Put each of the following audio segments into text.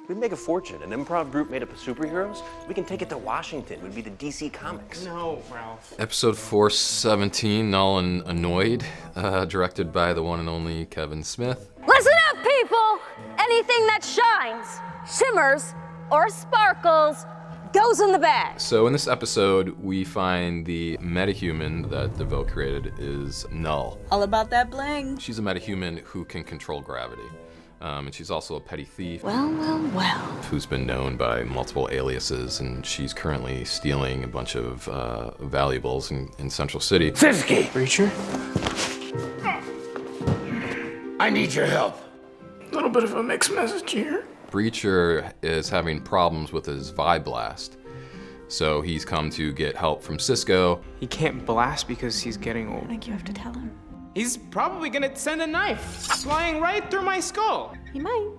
We'd make a fortune. An improv group made up of superheroes. We can take it to Washington. We'd be the DC Comics. No, Ralph. Episode 417, Null and Annoyed, directed by the one and only Kevin Smith. Listen up, people! Anything that shines, shimmers, or sparkles goes in the bag. So in this episode, we find the metahuman that DeVoe created is Null. All about that bling. She's a metahuman who can control gravity. And she's also a petty thief Well. who's been known by multiple aliases, and she's currently stealing a bunch of valuables in Central City. Fiske! Breacher? I need your help. A little bit of a mixed message here. Breacher is having problems with his Vibe Blast, so he's come to get help from Cisco. He can't blast because he's getting old. I think you have to tell him. He's probably gonna send a knife flying right through my skull. He might. All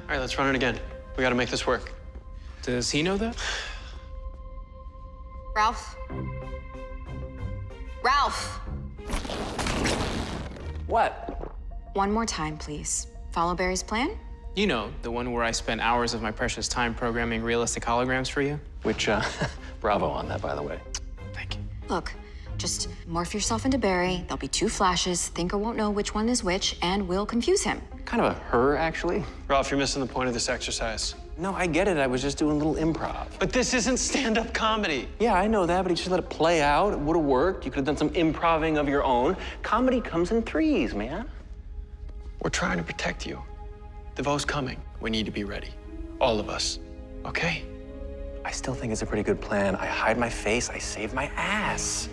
right, let's run it again. We gotta make this work. Does he know that? Ralph? Ralph! What? One more time, please. Follow Barry's plan? You know, the one where I spent hours of my precious time programming realistic holograms for you? Which, bravo on that, by the way. Thank you. Look, just morph yourself into Barry. There'll be two flashes. Thinker won't know which one is which, and we'll confuse him. Kind of a her, actually. Ralph, you're missing the point of this exercise. No, I get it. I was just doing a little improv. But this isn't stand-up comedy. Yeah, I know that, but you just let it play out. It would have worked. You could have done some improving of your own. Comedy comes in threes, man. We're trying to protect you. DeVoe's coming. We need to be ready. All of us. Okay? I still think it's a pretty good plan. I hide my face, I save my ass.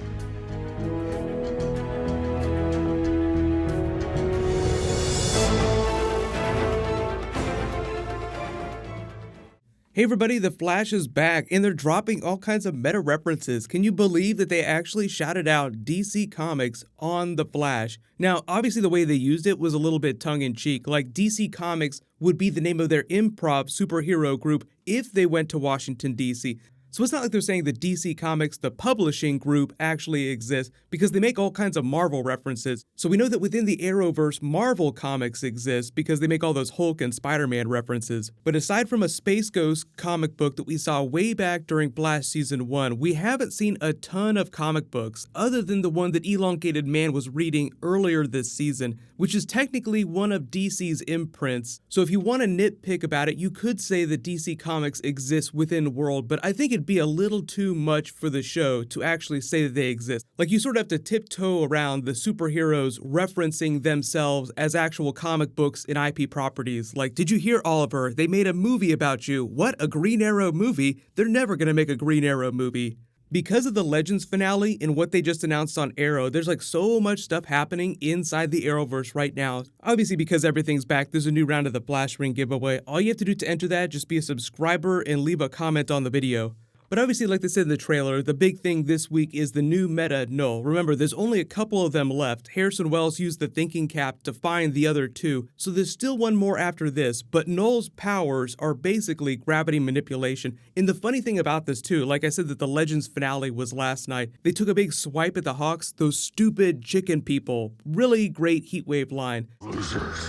Hey everybody, The Flash is back, and they're dropping all kinds of meta references. Can you believe that they actually shouted out DC Comics on The Flash? Now, obviously the way they used it was a little bit tongue-in-cheek, like DC Comics would be the name of their improv superhero group if they went to Washington, D.C. So it's not like they're saying that DC Comics, the publishing group, actually exists, because they make all kinds of Marvel references. So we know that within the Arrowverse, Marvel Comics exists because they make all those Hulk and Spider-Man references. But aside from a Space Ghost comic book that we saw way back during Flash Season 1, we haven't seen a ton of comic books, other than the one that Elongated Man was reading earlier this season, which is technically one of DC's imprints. So if you want to nitpick about it, you could say that DC Comics exists within World, but I think it'd be a little too much for the show to actually say that they exist. Like, you sort of have to tiptoe around the superheroes referencing themselves as actual comic books and IP properties. Like, did you hear, Oliver? They made a movie about you. What? A Green Arrow movie? They're never gonna make a Green Arrow movie. Because of the Legends finale and what they just announced on Arrow, there's like so much stuff happening inside the Arrowverse right now. Obviously, because everything's back, there's a new round of the Flash Ring giveaway. All you have to do to enter that, just be a subscriber and leave a comment on the video. But obviously, like they said in the trailer, the big thing this week is the new meta Null. Remember, there's only a couple of them left. Harrison Wells used the thinking cap to find the other two, so there's still one more after this, but Null's powers are basically gravity manipulation. And the funny thing about this too, like I said that the Legends finale was last night, they took a big swipe at the Hawks, those stupid chicken people. Really great Heatwave line. Losers.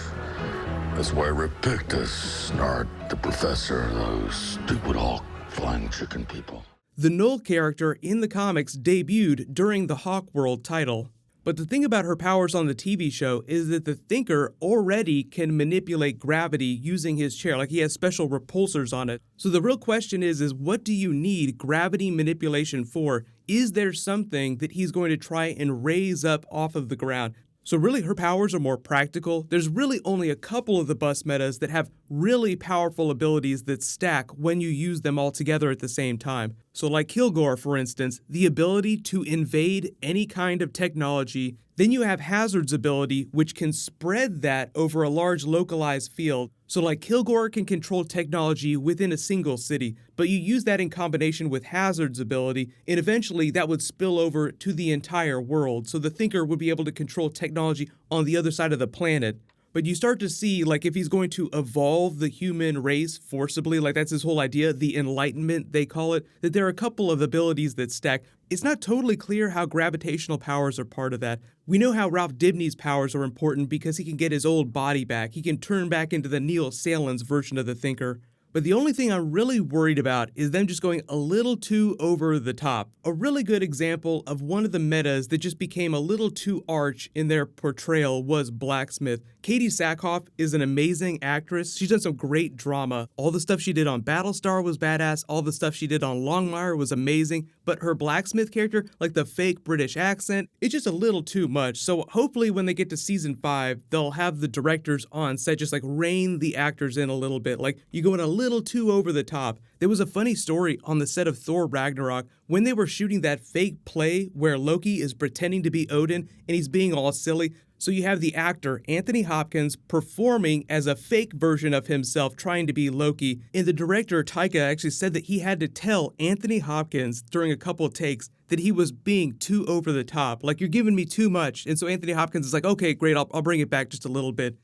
That's why Rip picked us, not the professor, those stupid Hulk flying chicken people. The Null character in the comics debuted during the Hawkworld title. But the thing about her powers on the TV show is that the Thinker already can manipulate gravity using his chair, like he has special repulsors on it. So the real question is what do you need gravity manipulation for? Is there something that he's going to try and raise up off of the ground? So really, her powers are more practical. There's really only a couple of the bus metas that have really powerful abilities that stack when you use them all together at the same time. So like Kilgore, for instance, the ability to invade any kind of technology. Then you have Hazard's ability, which can spread that over a large localized field. So like Kilgore can control technology within a single city, but you use that in combination with Hazard's ability, and eventually that would spill over to the entire world. So the Thinker would be able to control technology on the other side of the planet. But you start to see, like, if he's going to evolve the human race forcibly, like that's his whole idea, the Enlightenment, they call it, that there are a couple of abilities that stack. It's not totally clear how gravitational powers are part of that. We know how Ralph Dibny's powers are important because he can get his old body back. He can turn back into the Neil Salen's version of the Thinker. But the only thing I'm really worried about is them just going a little too over the top. A really good example of one of the metas that just became a little too arch in their portrayal was Blacksmith. Katie Sackhoff is an amazing actress. She's done some great drama. All the stuff she did on Battlestar was badass. All the stuff she did on Longmire was amazing. But her Blacksmith character, like the fake British accent, it's just a little too much. So hopefully when they get to season 5, they'll have the directors on set just like rein the actors in a little bit. Like, you go in a little too over the top. There was a funny story on the set of Thor Ragnarok when they were shooting that fake play where Loki is pretending to be Odin and he's being all silly. So you have the actor Anthony Hopkins performing as a fake version of himself trying to be Loki. And the director Taika actually said that he had to tell Anthony Hopkins during a couple of takes that he was being too over the top. Like, you're giving me too much. And so Anthony Hopkins is like, okay, great, I'll bring it back just a little bit.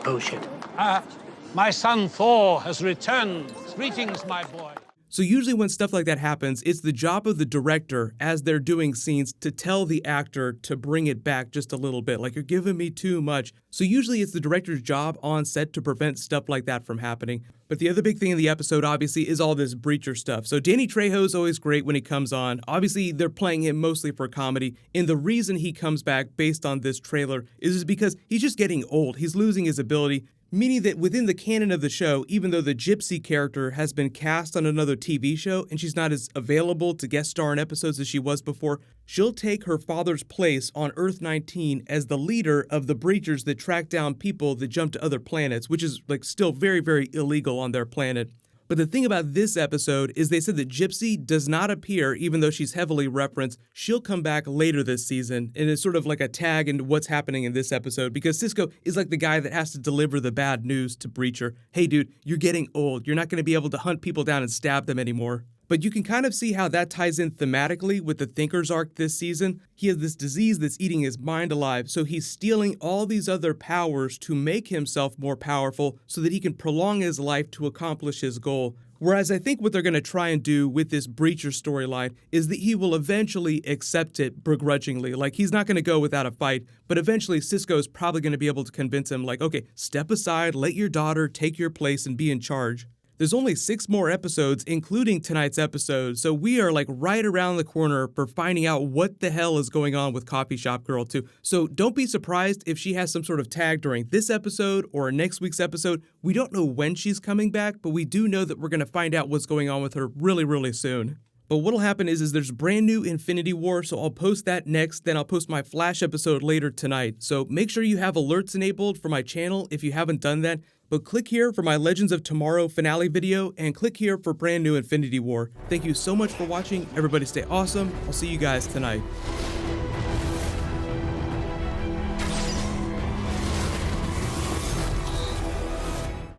Oh, shit. My son Thor has returned. Greetings, my boy. So usually when stuff like that happens, it's the job of the director as they're doing scenes to tell the actor to bring it back just a little bit. Like, you're giving me too much. So usually it's the director's job on set to prevent stuff like that from happening. But the other big thing in the episode, obviously, is all this Breacher stuff. So Danny Trejo's always great when he comes on. Obviously, they're playing him mostly for comedy. And the reason he comes back based on this trailer is because he's just getting old. He's losing his ability. Meaning that within the canon of the show, even though the Gypsy character has been cast on another TV show and she's not as available to guest star in episodes as she was before, she'll take her father's place on Earth 19 as the leader of the Breachers that track down people that jump to other planets, which is like still very, very illegal on their planet. But the thing about this episode is they said that Gypsy does not appear, even though she's heavily referenced. She'll come back later this season, and it's sort of like a tag into what's happening in this episode, because Cisco is like the guy that has to deliver the bad news to Breacher. Hey dude, you're getting old. You're not going to be able to hunt people down and stab them anymore. But you can kind of see how that ties in thematically with the Thinker's arc this season. He has this disease that's eating his mind alive, so he's stealing all these other powers to make himself more powerful so that he can prolong his life to accomplish his goal. Whereas I think what they're going to try and do with this Breacher storyline is that he will eventually accept it begrudgingly. Like, he's not going to go without a fight, but eventually Cisco's probably going to be able to convince him, like, okay, step aside, let your daughter take your place and be in charge. There's only 6 more episodes, including tonight's episode, so we are like right around the corner for finding out what the hell is going on with Coffee Shop Girl 2. So don't be surprised if she has some sort of tag during this episode or next week's episode. We don't know when she's coming back, but we do know that we're going to find out what's going on with her really, really soon. But what'll happen is there's brand new Infinity War, so I'll post that next, then I'll post my Flash episode later tonight. So make sure you have alerts enabled for my channel if you haven't done that. But click here for my Legends of Tomorrow finale video, and click here for brand new Infinity War. Thank you so much for watching. Everybody stay awesome. I'll see you guys tonight.